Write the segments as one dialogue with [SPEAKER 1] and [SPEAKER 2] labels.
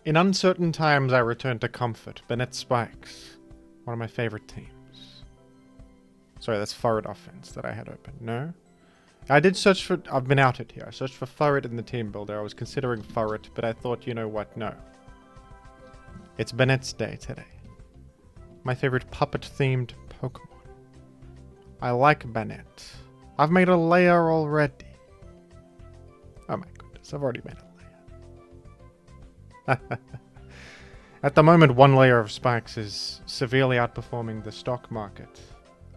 [SPEAKER 1] In uncertain times, I return to comfort. Banette Spikes. One of my favorite teams. Sorry, that's forward offense that I had open. No? I did search for... I've been outed here. I searched for forward in the team builder. I was considering forward, but I thought, you know what? No. It's Banette's day today. My favorite puppet-themed Pokemon. I like Banette. I've made a layer already. Oh my goodness, I've already made a layer. At the moment, one layer of spikes is severely outperforming the stock market.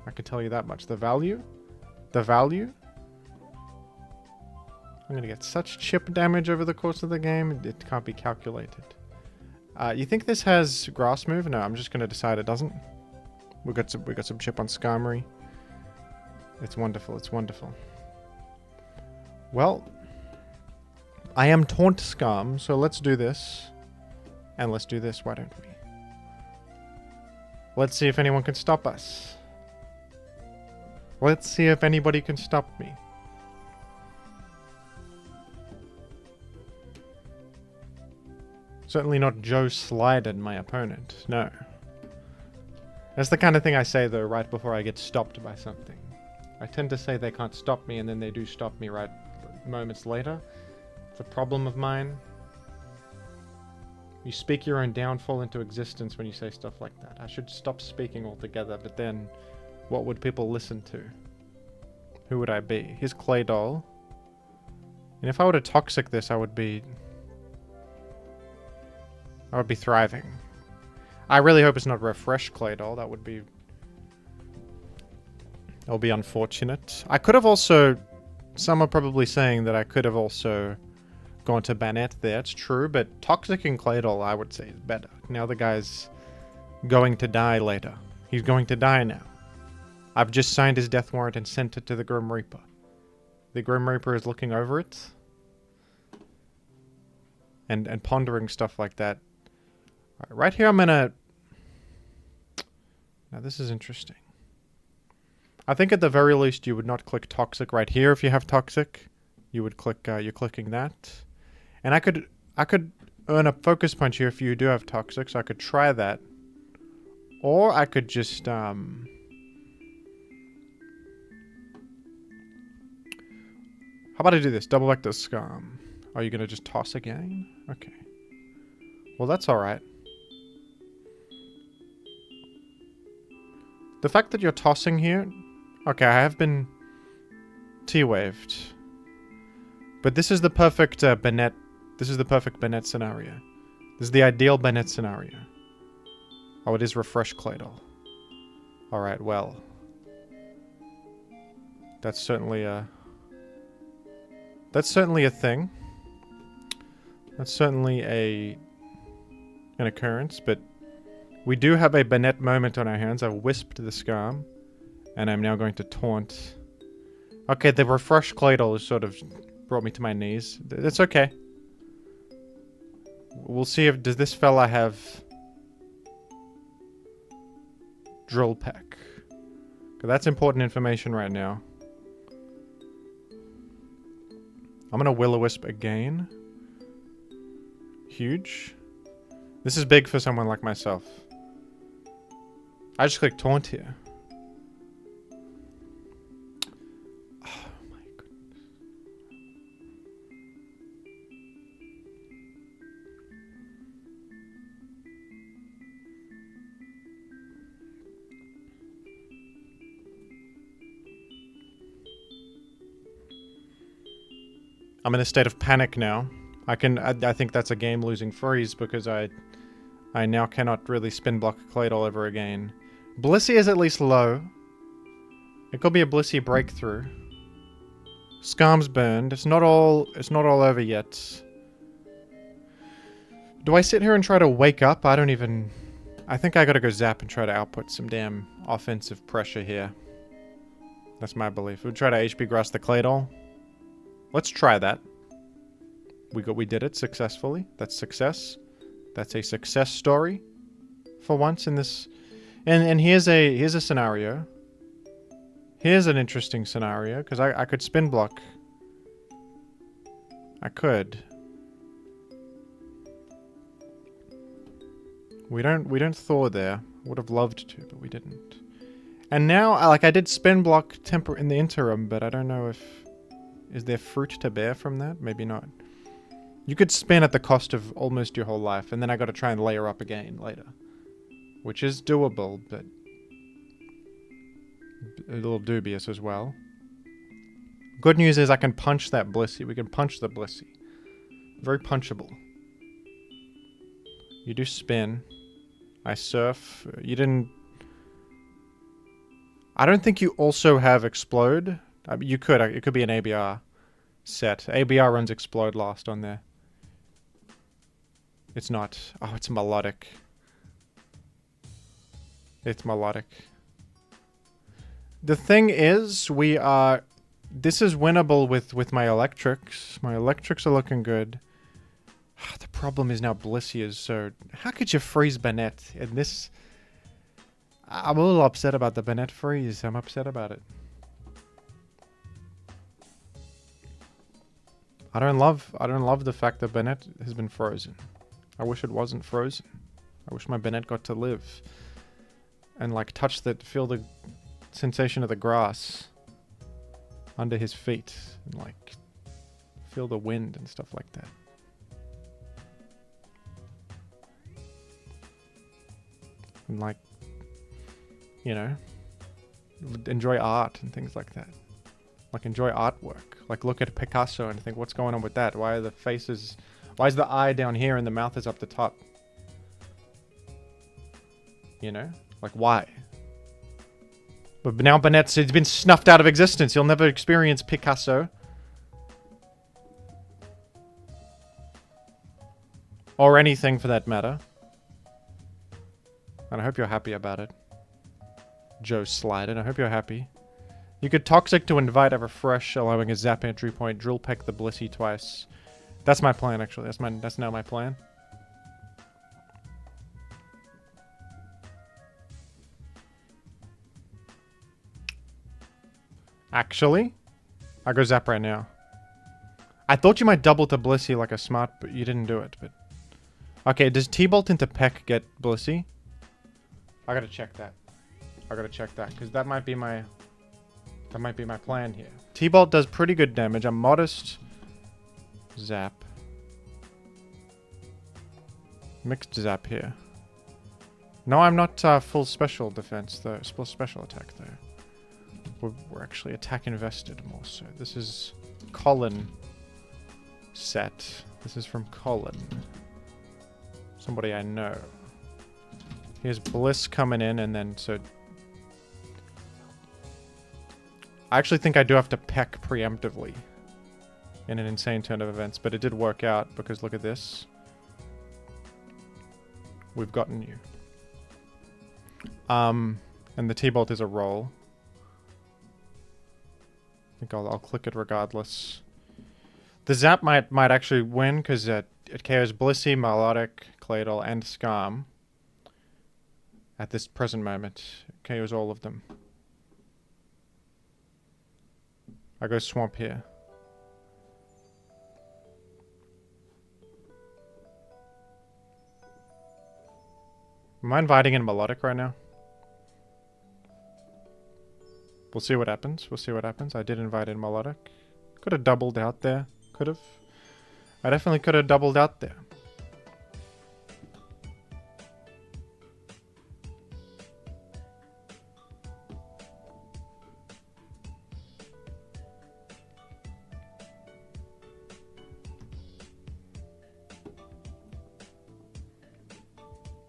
[SPEAKER 1] I can tell you that much. The value? The value? I'm going to get such chip damage over the course of the game, it can't be calculated. You think this has grass move? No, I'm just going to decide it doesn't. We got some chip on Skarmory. It's wonderful, it's wonderful. Well, I am Taunt Scum, so let's do this. And let's do this, why don't we? Let's see if anyone can stop us. Let's see if anybody can stop me. Certainly not Joe Sliden, my opponent. No. That's the kind of thing I say, though, right before I get stopped by something. I tend to say they can't stop me, and then they do stop me right moments later. It's a problem of mine. You speak your own downfall into existence when you say stuff like that. I should stop speaking altogether, but then what would people listen to? Who would I be? Here's Claydol. And if I were to Toxic this, I would be thriving. I really hope it's not Refresh Claydol. That would be unfortunate. I could have also... Some are probably saying that I could have also gone to Banette there. It's true, but Toxic and Claydol, I would say, is better. Now the guy's going to die later. He's going to die now. I've just signed his death warrant and sent it to the Grim Reaper. The Grim Reaper is looking over it. And pondering stuff like that. Right here, I'm gonna... Now, this is interesting. I think at the very least, you would not click Toxic right here if you have Toxic. You would click, you're clicking that. And I could earn a Focus Punch here if you do have Toxic, so I could try that. Or I could just, How about I do this? Double back to Skarm. Are you gonna just toss again? Okay. Well, that's alright. The fact that you're tossing here... Okay, I have been T-waved. But this is the perfect Banette... This is the perfect Banette scenario. This is the ideal Banette scenario. Oh, it is Refresh Claydol. Alright, well. That's certainly a... That's certainly a thing. That's certainly an occurrence, but we do have a Banette moment on our hands. I've wisped the Skarm, and I'm now going to taunt. Okay, the Refresh Claydol has sort of brought me to my knees. That's okay. We'll see if... Does this fella have... Drill Peck? That's important information right now. I'm gonna Will-O-Wisp again. Huge. This is big for someone like myself. I just clicked Taunt here. Oh my goodness. I'm in a state of panic now. I think that's a game-losing freeze because I now cannot really spin block Claydol ever again. Blissey is at least low. It could be a Blissey breakthrough. Skarm's burned. It's not all over yet. Do I sit here and try to wake up? I think I gotta go zap and try to output some damn offensive pressure here. That's my belief. We'll try to HP Grass the Claydol. Let's try that. We did it successfully. That's success. That's a success story for once in this. And here's a scenario. Here's an interesting scenario because I could spin block. I could. We don't Thor there. Would have loved to, but we didn't. And now, I did spin block in the interim, but I don't know if... Is there fruit to bear from that? Maybe not. You could spin at the cost of almost your whole life, and then I gotta try and layer up again later. Which is doable, but... a little dubious as well. Good news is I can punch that Blissey. We can punch the Blissey. Very punchable. You do spin. I surf. You didn't... I don't think you also have Explode. I mean, you could. It could be an ABR set. ABR runs Explode last on there. It's not. Oh, it's Melodic. It's Melodic. The thing is, we are... This is winnable with my Electrics. My Electrics are looking good. The problem is now Blissey is so... How could you freeze Banette in this... I'm a little upset about the Banette freeze. I'm upset about it. I don't love the fact that Banette has been frozen. I wish it wasn't frozen. I wish my Banette got to live. And like feel the sensation of the grass under his feet. And like feel the wind and stuff like that. And like, you know, enjoy art and things like that. Like enjoy artwork. Like look at Picasso and think, what's going on with that? Why are the faces... Why is the eye down here and the mouth is up the top? You know? Like why? But now Banette's been snuffed out of existence. You'll never experience Picasso. Or anything for that matter. And I hope you're happy about it. Joe Slide it. I hope you're happy. You could Toxic to invite a refresh, allowing a zap entry point, drill peck the Blissey twice. That's my plan, actually. That's now my plan. Actually, I go zap right now. I thought you might double to Blissey like a smart, but you didn't do it. But okay, does T-Bolt into Peck get Blissey? I gotta check that. Because that might be my plan here. T-Bolt does pretty good damage. I'm modest. Zap. Mixed zap here. No, I'm not full special defense though. Full special attack though. We're actually attack invested more so. This is Colin set. This is from Colin. Somebody I know. Here's Bliss coming in and then so... I actually think I do have to peck preemptively in an insane turn of events, but it did work out because look at this. We've gotten you. And the T-Bolt is a roll. I think I'll click it regardless. The Zap might actually win because it KOs Blissey, Melodic, Claydol, and Skarm. At this present moment. It KOs all of them. I go Swamp here. Am I inviting in Melodic right now? We'll see what happens. I did invite in Melodic. Could have doubled out there. Could have. I definitely could have doubled out there.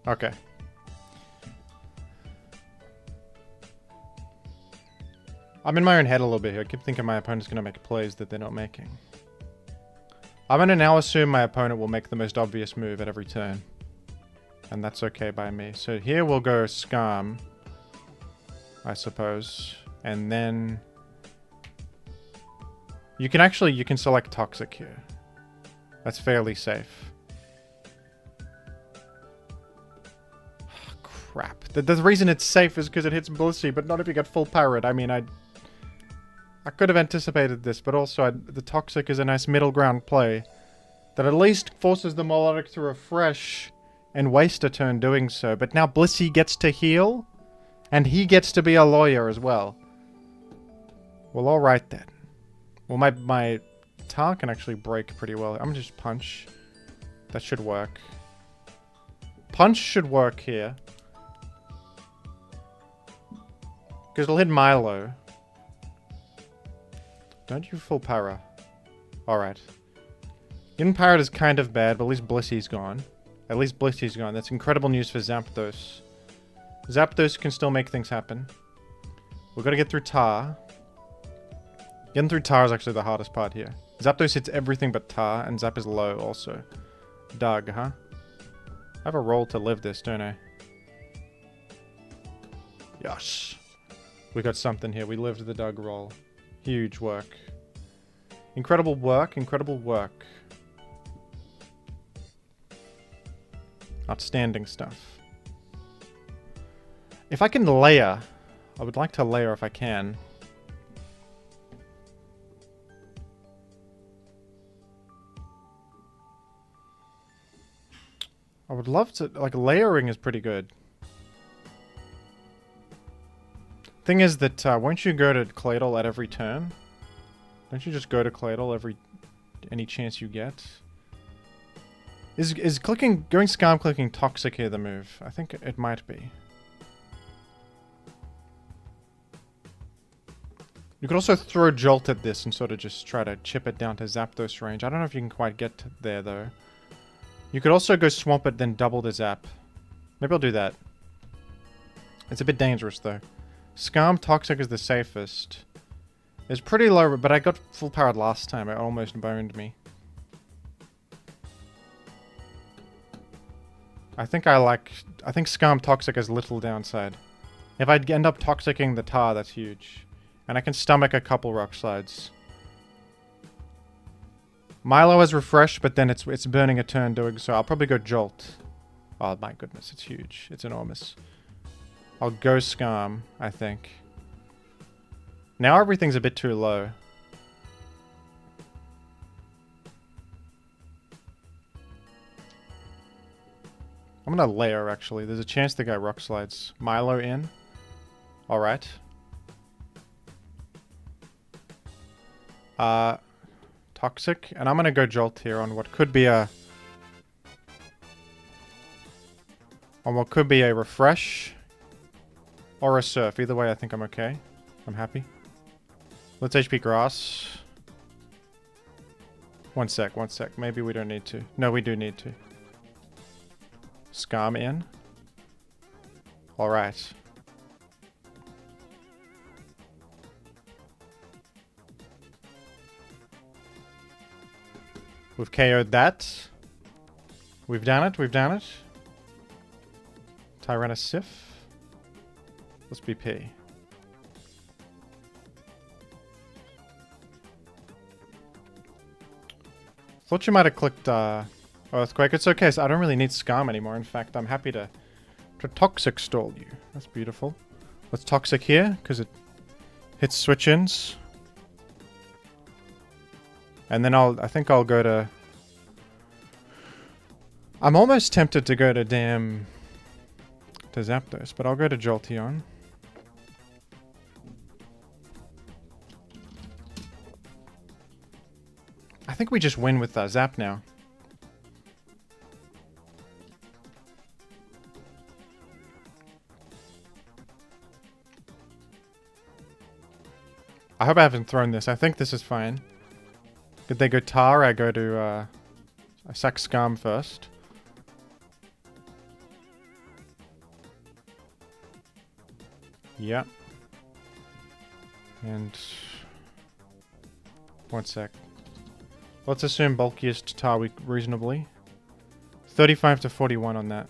[SPEAKER 1] Okay. I'm in my own head a little bit here. I keep thinking my opponent's going to make plays that they're not making. I'm going to now assume my opponent will make the most obvious move at every turn. And that's okay by me. So here we'll go Skarm, I suppose. And then... You can select Toxic here. That's fairly safe. Crap. The reason it's safe is because it hits Blissey, but not if you get full Parrot. I mean, I could have anticipated this, but also the Toxic is a nice middle ground play that at least forces the Melodic to refresh and waste a turn doing so. But now Blissey gets to heal, and he gets to be a lawyer as well. Well, alright then. Well, my tar can actually break pretty well. I'm gonna just punch. That should work. Punch should work here. Because it'll hit Milo. Don't you full para. Alright. Getting parried is kind of bad, but at least Blissey's gone. At least Blissey's gone. That's incredible news for Zapdos. Zapdos can still make things happen. We've got to get through Tar. Getting through Tar is actually the hardest part here. Zapdos hits everything but Tar, and Zap is low also. Doug, huh? I have a role to live this, don't I? Yes. We got something here. We lived the Doug roll. Huge work. Incredible work, incredible work. Outstanding stuff. If I can layer, I would like to layer if I can. I would love to, like, layering is pretty good. Thing is that, won't you go to Claydol at every turn? Don't you just go to Claydol any chance you get? Is going Skarm clicking toxic here the move? I think it might be. You could also throw Jolt at this and sort of just try to chip it down to Zapdos range. I don't know if you can quite get there though. You could also go Swamp it, then double the Zap. Maybe I'll do that. It's a bit dangerous though. Skarm Toxic is the safest. It's pretty low, but I got full powered last time. It almost boned me. I think Skarm Toxic has little downside. If I end up Toxicking the Tar, that's huge. And I can stomach a couple Rock Slides. Milo has Refresh, but then it's burning a turn doing so. I'll probably go Jolt. Oh my goodness, it's huge. It's enormous. I'll go Skarm, I think. Now everything's a bit too low. I'm gonna layer, actually. There's a chance the guy Rock Slides. Milo in. Alright. Toxic. And I'm gonna go Jolt here on what could be a... Refresh. Or a Surf. Either way, I think I'm okay. I'm happy. Let's HP Grass. One sec. Maybe we don't need to. No, we do need to. Skarm in. Alright. We've KO'd that. We've done it. Tyrannisif. Let's BP. Thought you might have clicked Earthquake. It's okay, so I don't really need Skarm anymore. In fact, I'm happy to Toxic stall you. That's beautiful. Let's Toxic here, because it hits switch-ins. And then I think I'll go to... I'm almost tempted to go to to Zapdos, but I'll go to Jolteon. I think we just win with Zap now. I hope I haven't thrown this. I think this is fine. Did they go Tar? I go to, I sack Skarm first. Yeah. And... one sec. Let's assume bulkiest Tar reasonably. 35 to 41 on that.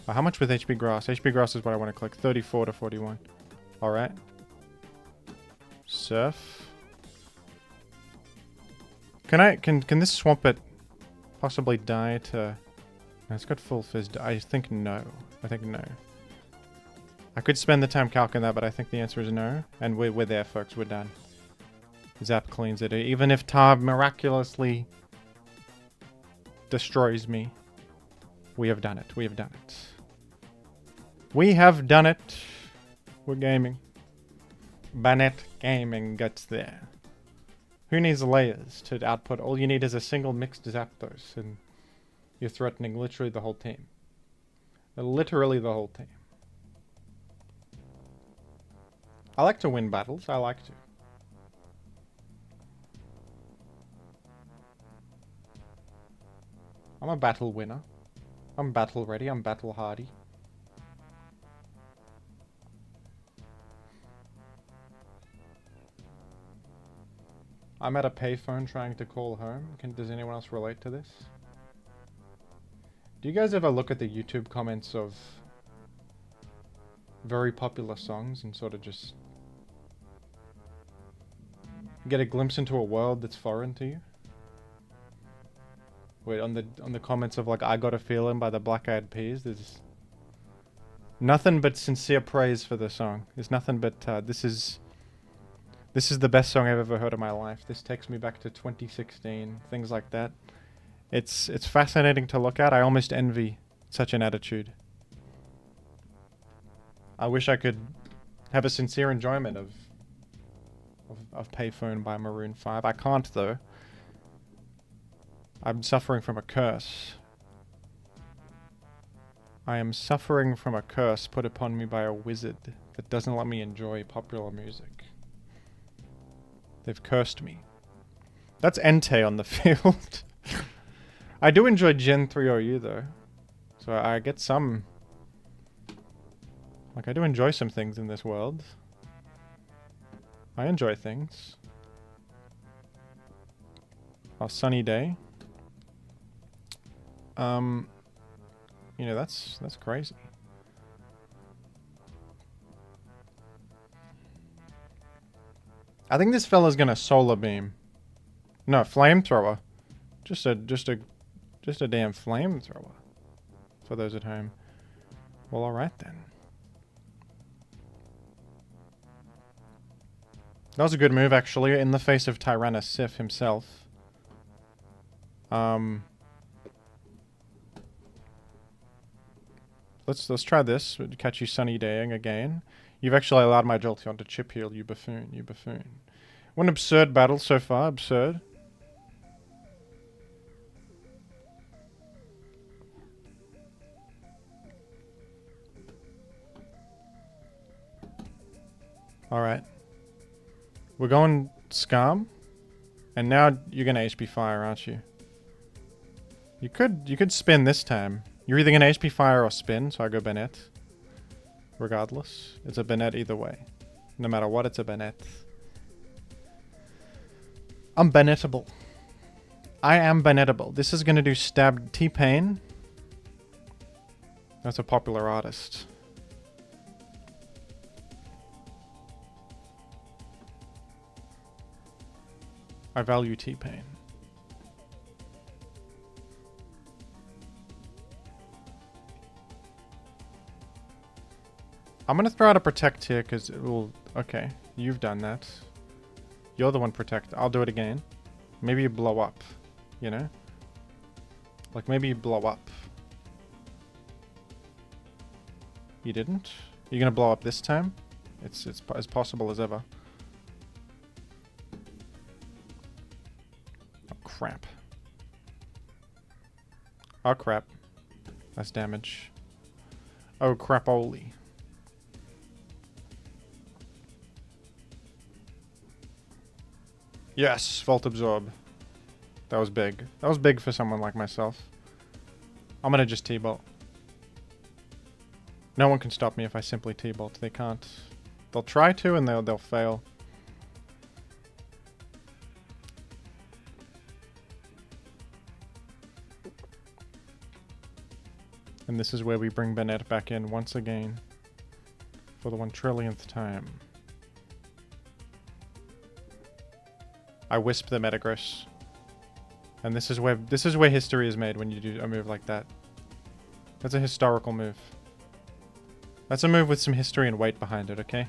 [SPEAKER 1] How much with HP Grass? HP Grass is what I want to click. 34 to 41. Alright. Surf. Can this Swamp it possibly die to... No, it's got full fizz. I think no. I think no. I could spend the time calculating that, but I think the answer is no. And we're there, folks. We're done. Zap cleans it. Even if Tar miraculously destroys me. We have done it. We have done it. We have done it. We're gaming. Banette gaming gets there. Who needs layers to output? All you need is a single mixed Zapdos, and you're threatening literally the whole team. Literally the whole team. I like to win battles. I like to. I'm a battle winner. I'm battle ready. I'm battle hardy. I'm at a payphone trying to call home. Does anyone else relate to this? Do you guys ever look at the YouTube comments of very popular songs and sort of just get a glimpse into a world that's foreign to you? Wait, on the comments of like "I Got a Feeling" by the Black Eyed Peas, there's nothing but sincere praise for the song. There's nothing but this is the best song I've ever heard in my life. This takes me back to 2016. Things like that. It's fascinating to look at. I almost envy such an attitude. I wish I could have a sincere enjoyment of Payphone by Maroon 5. I can't though. I'm suffering from a curse. I am suffering from a curse put upon me by a wizard that doesn't let me enjoy popular music. They've cursed me. That's Entei on the field. I do enjoy Gen 3 OU though. So I get some... Like, I do enjoy some things in this world. I enjoy things. A sunny day. You know, that's crazy. I think this fella's gonna solar beam. No, flamethrower. Just a damn flamethrower. For those at home. Well, alright then. That was a good move, actually, in the face of Tyranitar himself. Let's try this. Catch you sunny daying again. You've actually allowed my Jolteon to chip heal, you buffoon, you buffoon. What an absurd battle so far, absurd. Alright. We're going Skarm. And now you're gonna HP Fire, aren't you? You could spin this time. You're either gonna HP Fire or spin, so I go Banette. Regardless. It's a Banette either way. No matter what, it's a Banette. I'm Banettable. I am Banettable. This is gonna do Stab T-Pain. That's a popular artist. I value T-Pain. I'm gonna throw out a Protect here because it will... Okay, you've done that. You're the one Protect. I'll do it again. Maybe you blow up, you know? Like, maybe you blow up. You didn't? You're gonna blow up this time? It's as possible as ever. Oh, crap. Oh, crap. That's damage. Oh, crap-oli. Yes, Volt Absorb. That was big. That was big for someone like myself. I'm gonna just T-Bolt. No one can stop me if I simply T-Bolt. They can't. They'll try to and they'll fail. And this is where we bring Banette back in once again. For the 1 trillionth time. I wisp the Metagross. And this is where history is made when you do a move like that. That's a historical move. That's a move with some history and weight behind it, okay?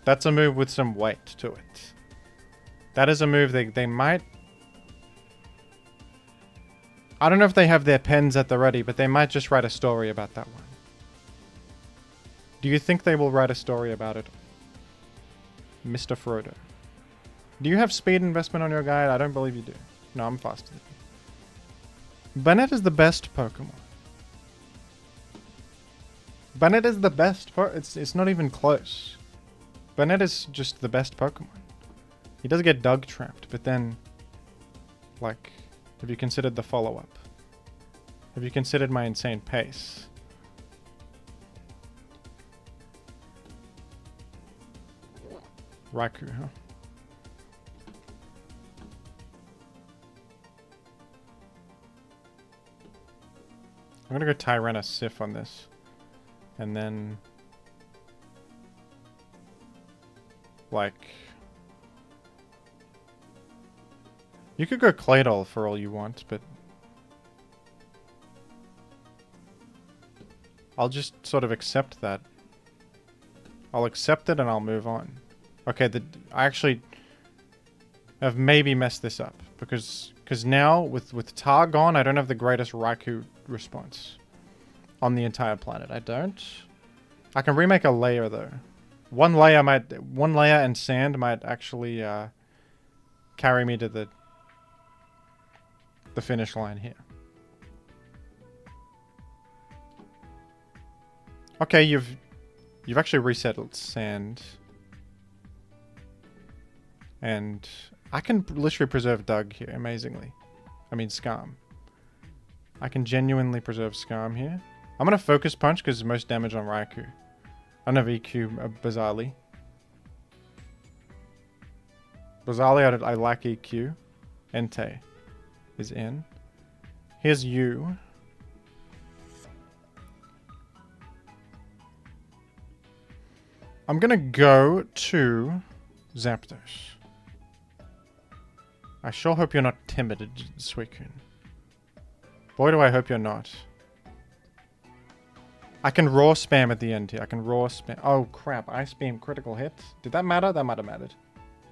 [SPEAKER 1] That's a move with some weight to it. That is a move they might... I don't know if they have their pens at the ready, but they might just write a story about that one. Do you think they will write a story about it? Mr. Frodo. Do you have speed investment on your guide? I don't believe you do. No, I'm faster than you. Banette is the best Pokemon. Banette is the best. It's not even close. Banette is just the best Pokemon. He does get dug trapped, but then, like, have you considered the follow-up? Have you considered my insane pace? Raikou, huh? I'm gonna go Tyranitar Sif on this. And then... like... you could go Claydol for all you want, but... I'll just sort of accept that. I'll accept it and I'll move on. Okay, I actually have maybe messed this up. Because now, with Tar gone, I don't have the greatest Raikou response on the entire planet. I don't. I can remake a layer, though. One layer and sand might actually carry me to the finish line here. Okay, you've actually resettled sand. And I can literally preserve Doug here, amazingly. I mean, Skarm. I can genuinely preserve Skarm here. I'm going to Focus Punch because it's most damage on Raikou. I don't have EQ, bizarrely. Bizarrely, I lack EQ. Entei is in. Here's you. I'm going to go to Zapdos. I sure hope you're not timid, Suicune. Boy, do I hope you're not. I can raw spam at the end here. I can raw spam. Oh, crap. Ice Beam critical hit. Did that matter? That might have mattered.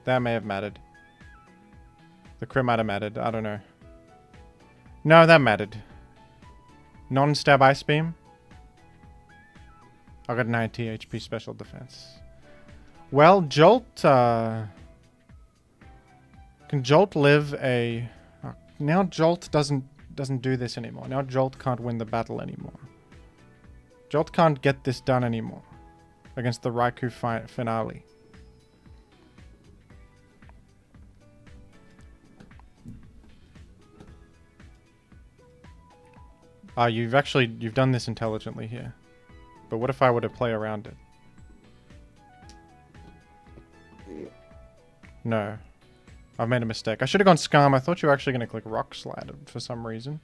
[SPEAKER 1] That may have mattered. The crit might have mattered. I don't know. No, that mattered. Non-stab Ice Beam. I got 90 HP special defense. Well, Jolt, can Jolt live a... now Jolt doesn't do this anymore. Now Jolt can't win the battle anymore. Jolt can't get this done anymore. Against the Raikou finale. You've done this intelligently here. But what if I were to play around it? No. I've made a mistake. I should have gone Skarm. I thought you were actually going to click Rock Slide for some reason.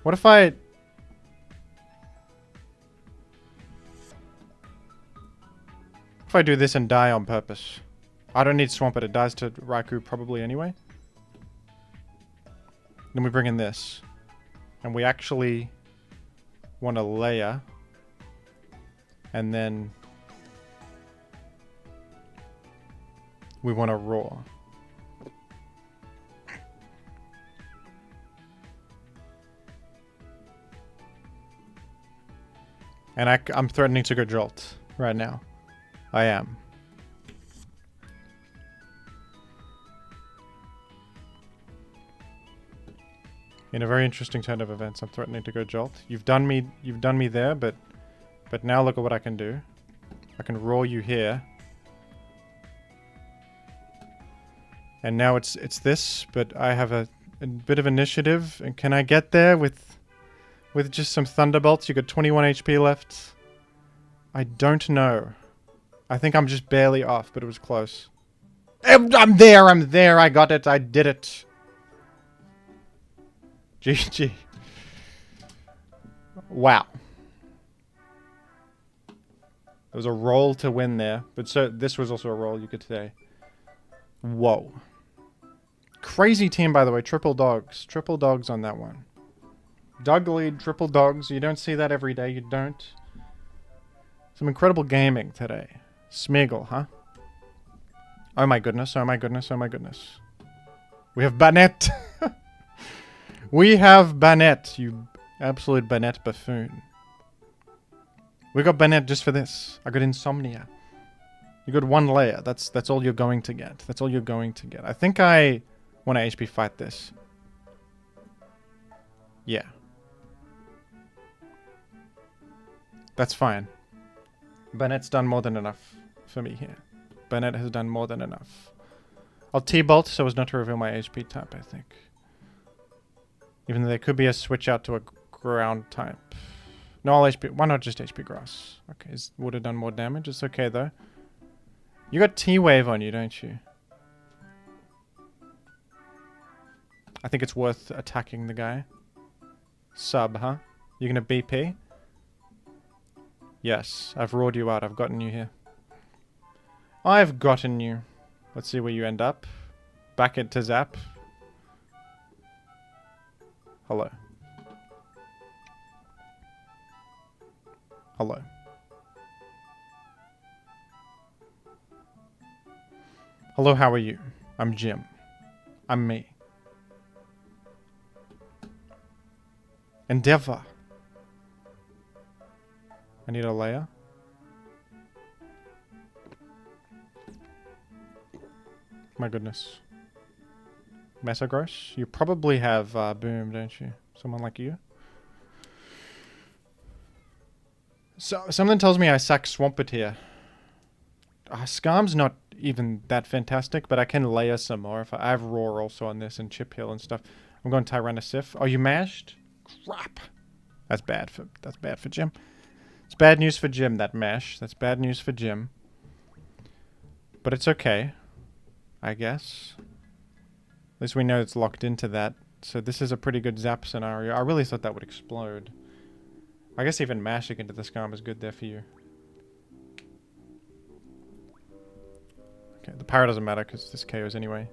[SPEAKER 1] What if I... if I do this and die on purpose? I don't need Swampert. It dies to Raikou probably anyway. Then we bring in this. And we actually want a layer. And then we want a raw. And I'm threatening to go Jolt right now. I am. In a very interesting turn of events, I'm threatening to go Jolt. You've done me there, but now look at what I can do. I can roar you here. And now it's this, but I have a bit of initiative. And can I get there with just some Thunderbolts? You got 21 HP left. I don't know. I think I'm just barely off, but it was close. I'm there, I got it, I did it. GG. Wow. There was a roll to win there, but so this was also a roll, you could say. Whoa. Crazy team, by the way. Triple dogs. Triple dogs on that one. Dog lead, triple dogs. You don't see that every day. You don't. Some incredible gaming today. Smeagol, huh? Oh my goodness, oh my goodness, oh my goodness. We have Banette. We have Banette, you absolute Banette buffoon. We got Banette just for this. I got Insomnia. You got one layer. That's all you're going to get. That's all you're going to get. I think I want to HP fight this. Yeah. That's fine. Banette's done more than enough for me here. Banette has done more than enough. I'll T-Bolt so as not to reveal my HP type, I think. Even though there could be a switch out to a ground type. No, I'll HP. Why not just HP Grass? Okay, would have done more damage. It's okay, though. You got T-Wave on you, don't you? I think it's worth attacking the guy. Sub, huh? You're gonna BP? Yes, I've roared you out. I've gotten you here. I've gotten you. Let's see where you end up. Back into Zap. Hello. Hello. Hello, how are you? I'm Jim. I'm me. Endeavor. I need a layer. My goodness. Metagross? You probably have Boom, don't you? Someone like you? So something tells me I sack Swampert here. Skarm's not even that fantastic, but I can layer some more. If I have Roar also on this and Chip Hill and stuff. I'm going Tyrannosif. Oh, you mashed? Crap. That's bad for Jim. It's bad news for Jim, that mash. That's bad news for Jim. But it's okay, I guess. At least we know it's locked into that. So this is a pretty good Zap scenario. I really thought that would explode. I guess even mashing into the Skarm is good there for you. Okay, the power doesn't matter because this KOs anyway.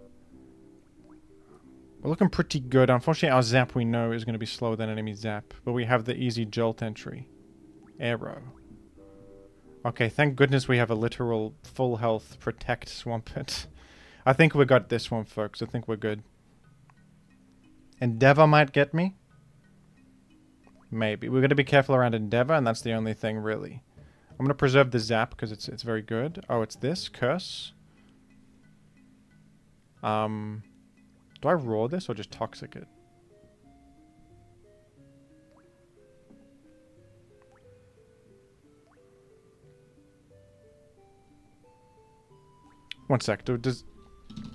[SPEAKER 1] We're looking pretty good. Unfortunately, our Zap we know is going to be slower than enemy Zap. But we have the easy Jolt entry. Arrow. Okay, thank goodness we have a literal full health Protect Swampert. I think we got this one, folks. I think we're good. Endeavor might get me. Maybe. We're going to be careful around Endeavor, and that's the only thing, really. I'm going to preserve the Zap because it's very good. Oh, it's this? Curse? Do I Roar this or just Toxic it? One sec.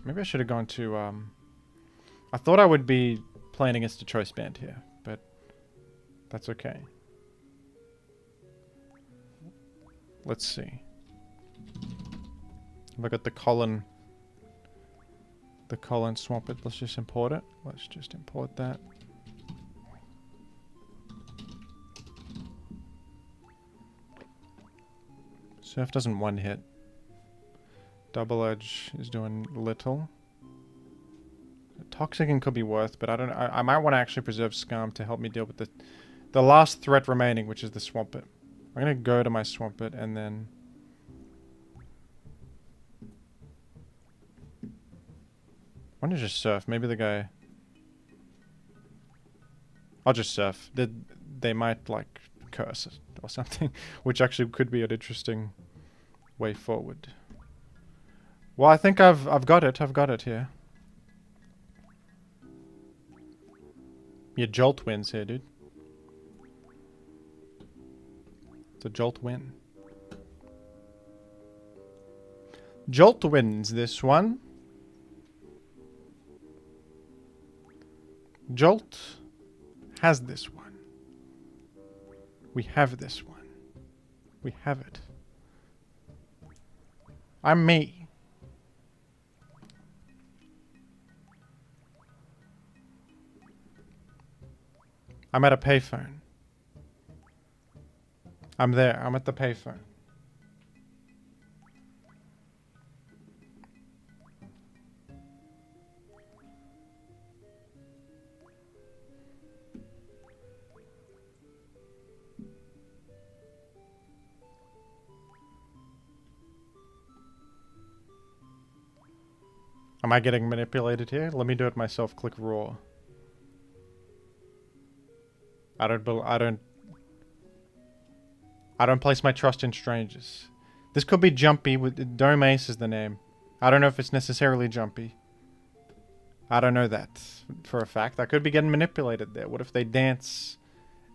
[SPEAKER 1] Maybe I should have gone to... I thought I would be playing against a Choice Band here, but that's okay. Let's see. Have I got the Colin Swampert? Let's just import it. Let's just import that. Surf doesn't one hit. Double Edge is doing little. Toxicking could be worth, but I might want to actually preserve Skarm to help me deal with the last threat remaining, which is the Swampert. I'm gonna go to my Swampert and then I want to just surf. Maybe the guy. I'll just surf. They might like curse it or something, which actually could be an interesting way forward. Well, I think I've got it. I've got it here. Yeah, Jolt wins here, dude. It's a Jolt win. Jolt wins this one. Jolt has this one. We have this one. We have it. I'm me. I'm at a payphone. I'm there. I'm at the payphone. Am I getting manipulated here? Let me do it myself. Click Raw. I don't place my trust in strangers. This could be Jumpy. Dome Ace is the name. I don't know if it's necessarily Jumpy. I don't know that for a fact. I could be getting manipulated there. What if they dance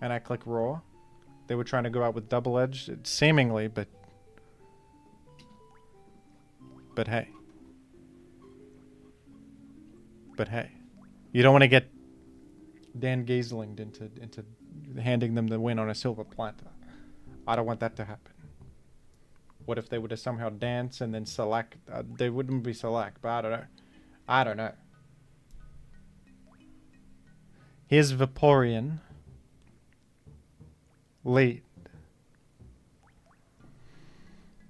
[SPEAKER 1] and I click raw? They were trying to go out with double edge, seemingly, but hey. But hey. You don't want to get Dan Gieslinged into handing them the win on a silver platter. I don't want that to happen. What if they were to somehow dance and then select? They wouldn't be select, but I don't know. I don't know. Here's Vaporeon. Lead.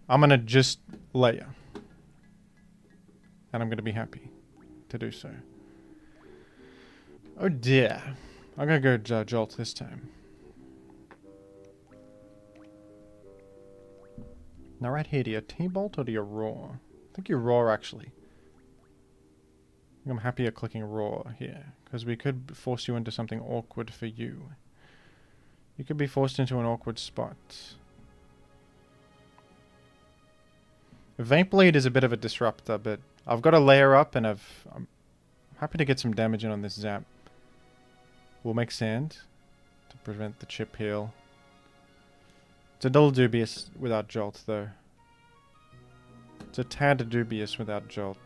[SPEAKER 1] I'm gonna just layer. And I'm gonna be happy to do so. Oh dear. I'm gonna go Jolt this time. Now right here, do you T-Bolt or do you Roar? I think you Roar actually. I'm happier clicking Roar here, because we could force you into something awkward for you. You could be forced into an awkward spot. Vape is a bit of a disruptor, but I've got a layer up and I'm happy to get some damage in on this Zap. We'll make Sand to prevent the chip heal. It's a little dubious without Jolt, though. It's a tad dubious without Jolt.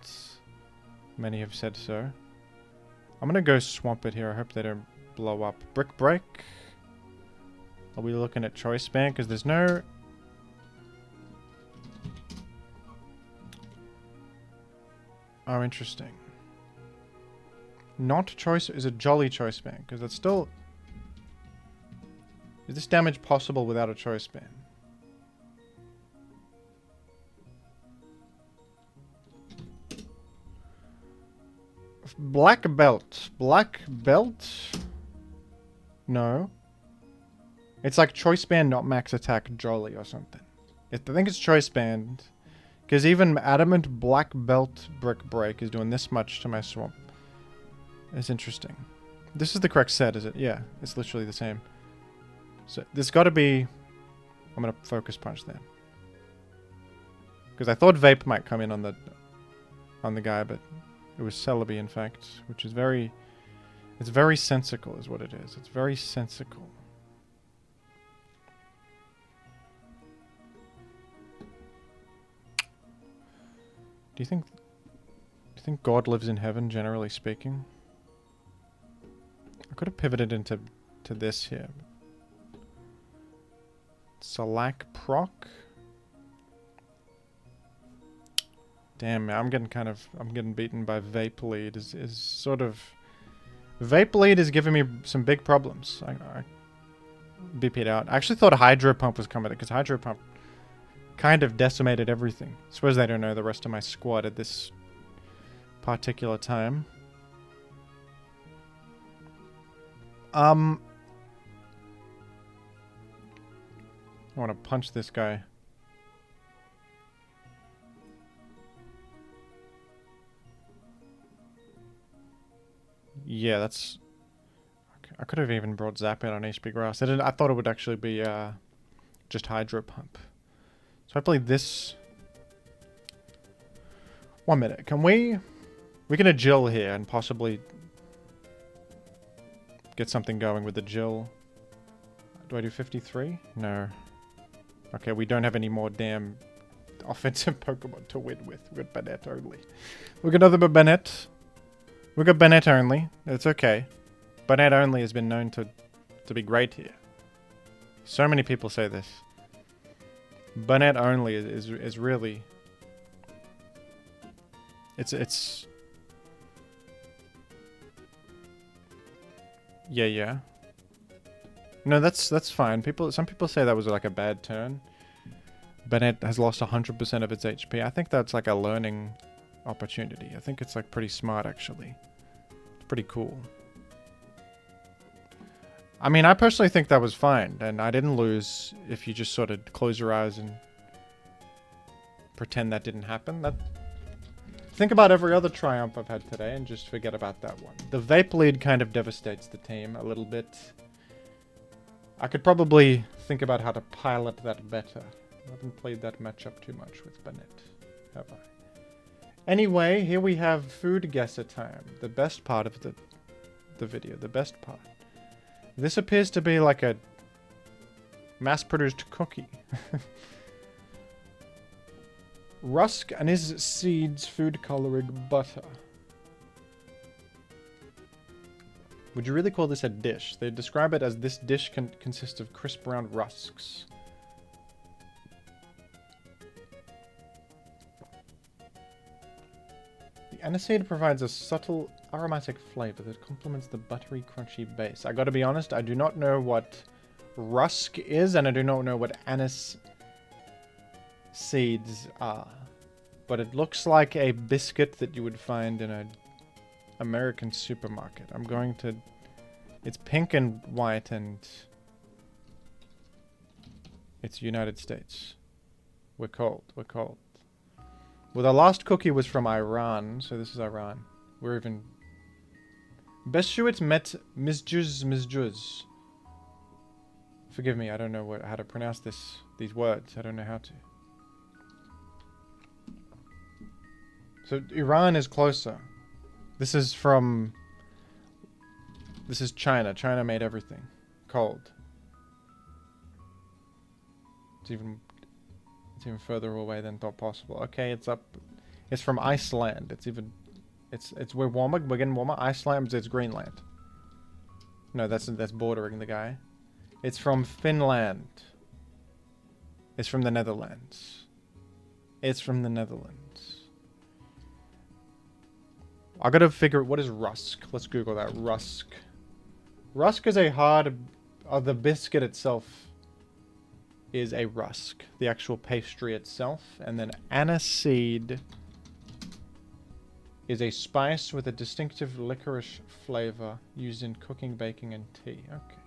[SPEAKER 1] Many have said so. I'm gonna go Swamp it here. I hope they don't blow up. Brick Break. Are we looking at Choice Band? Because there's no... Oh, interesting. Not Choice... Is it Jolly Choice Band? Because that's still... Is this damage possible without a Choice Band? Black Belt. Black Belt? No. It's like Choice Band, not Max Attack Jolly or something. I think it's Choice Band. Because even Adamant Black Belt Brick Break is doing this much to my Swamp. It's interesting. This is the correct set, is it? Yeah, it's literally the same. So there's got to be... I'm going to Focus Punch then. Because I thought Vape might come in on the guy, but it was Celebi in fact, which is very... It's very sensical is what it is. It's very sensical. Do you think God lives in heaven, generally speaking? I could have pivoted into this here. Salac Proc. Damn, I'm getting beaten by Vape Lead. Is sort of... Vape Lead is giving me some big problems. I BP'd out. I actually thought Hydro Pump was coming, because Hydro Pump kind of decimated everything. I suppose they don't know the rest of my squad at this particular time. I want to punch this guy. Yeah, that's... I could have even brought Zap in on HP Grass. I thought it would actually be just Hydro Pump. So hopefully this... 1 minute. Can we... We can Agil here and possibly get something going with the Agil. Do I do 53? No. Okay, we don't have any more damn offensive Pokemon to win with. We've got Banette only. We've got nothing but Banette. We've got Banette only. It's okay. Banette only has been known to be great here. So many people say this. Banette only is really... It's... Yeah. No, that's fine. Some people say that was like a bad turn. Banette has lost 100% of its HP. I think that's like a learning opportunity. I think it's like pretty smart actually. It's pretty cool. I mean, I personally think that was fine, and I didn't lose if you just sort of close your eyes and pretend that didn't happen. Think about every other triumph I've had today and just forget about that one. The Vape Lead kind of devastates the team a little bit. I could probably think about how to pilot that better. I haven't played that matchup too much with Banette, have I? Anyway, here we have food guesser time. The best part of the video. The best part. This appears to be like a mass-produced cookie. Rusk anise seeds food coloring butter. Would you really call this a dish? They describe it as this dish consists of crisp round rusks. The aniseed provides a subtle aromatic flavor that complements the buttery, crunchy base. I gotta be honest, I do not know what rusk is, and I do not know what anise seeds are. But it looks like a biscuit that you would find in an American supermarket. I'm going to... It's pink and white, and it's United States. We're cold. We're cold. Well, the last cookie was from Iran, so this is Iran. We're even... Beshuit met Mizjuz. Forgive me, I don't know how to pronounce these words. I don't know how to. So Iran is closer. This is from... This is China. China made everything. Cold. It's even further away than thought possible. Okay, it's up. It's from Iceland. We're warmer. We're getting warmer. Iceland is Greenland. No, that's bordering the guy. It's from Finland. It's from the Netherlands. It's from the Netherlands. I gotta figure out what is rusk. Let's Google that. Rusk. Rusk is a hard... the biscuit itself is a rusk. The actual pastry itself. And then aniseed is a spice with a distinctive licorice flavor used in cooking, baking, and tea. Okay.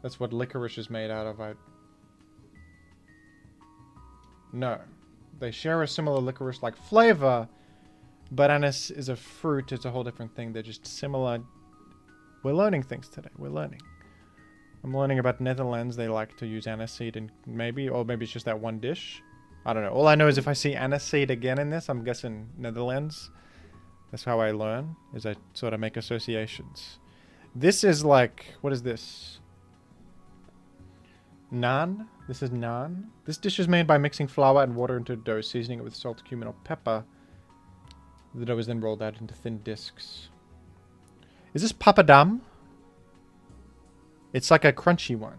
[SPEAKER 1] That's what licorice is made out of. No. They share a similar licorice-like flavor, but anise is a fruit. It's a whole different thing. They're just similar. We're learning things today. We're learning. I'm learning about Netherlands. They like to use aniseed, and maybe it's just that one dish. I don't know. All I know is if I see aniseed again in this, I'm guessing Netherlands. That's how I learn, is I sort of make associations. This is like, what is this? Naan. This is naan. This dish is made by mixing flour and water into a dough, seasoning it with salt, cumin, or pepper. The dough is then rolled out into thin discs. Is this papadam? It's like a crunchy one.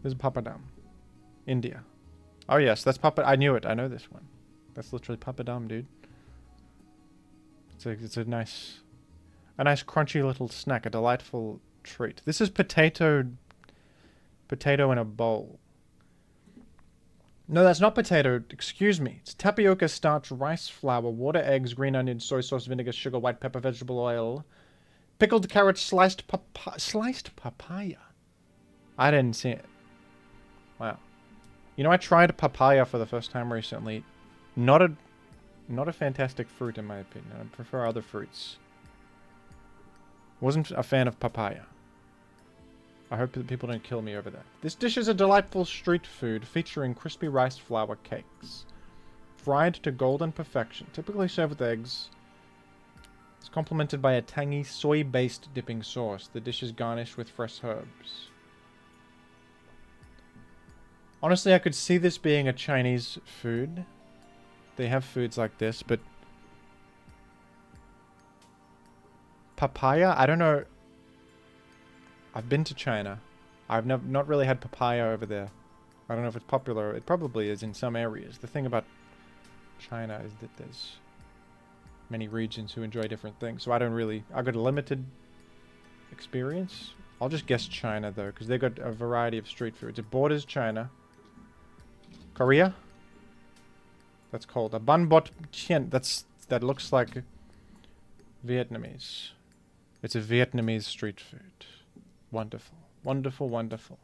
[SPEAKER 1] This is papadam. India. Oh yes, that's I knew it. I know this one. That's literally papadam, dude. It's a nice crunchy little snack, a delightful treat. This is potato in a bowl. No, that's not potato. Excuse me. It's tapioca, starch, rice flour, water, eggs, green onion, soy sauce, vinegar, sugar, white pepper, vegetable oil, pickled carrots, sliced papaya. I didn't see it. Wow. You know, I tried papaya for the first time recently. Not a fantastic fruit in my opinion. I prefer other fruits. Wasn't a fan of papaya. I hope that people don't kill me over that. This dish is a delightful street food featuring crispy rice flour cakes. Fried to golden perfection. Typically served with eggs. It's complemented by a tangy soy-based dipping sauce. The dish is garnished with fresh herbs. Honestly, I could see this being a Chinese food. They have foods like this, but... Papaya? I don't know... I've been to China. I've not really had papaya over there. I don't know if it's popular. It probably is in some areas. The thing about China is that there's many regions who enjoy different things. So I don't really... I've got a limited experience. I'll just guess China, though, because they've got a variety of street foods. It borders China. Korea? That's called a bun bot chien. That looks like Vietnamese. It's a Vietnamese street food. Wonderful. Wonderful, wonderful.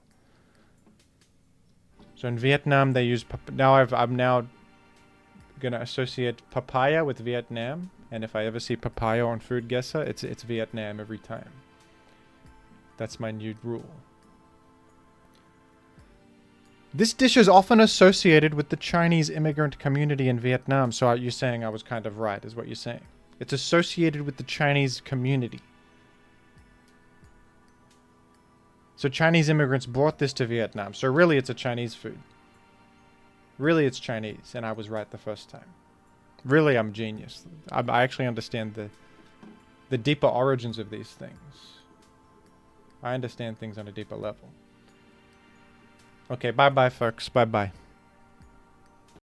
[SPEAKER 1] So in Vietnam, they use... I'm now going to associate papaya with Vietnam. And if I ever see papaya on Food Guesser, it's Vietnam every time. That's my new rule. This dish is often associated with the Chinese immigrant community in Vietnam. So you're saying I was kind of right, is what you're saying. It's associated with the Chinese community. So Chinese immigrants brought this to Vietnam. So really it's a Chinese food. Really it's Chinese, and I was right the first time. Really, I'm genius. I actually understand the deeper origins of these things. I understand things on a deeper level. Okay, bye-bye, folks. Bye-bye.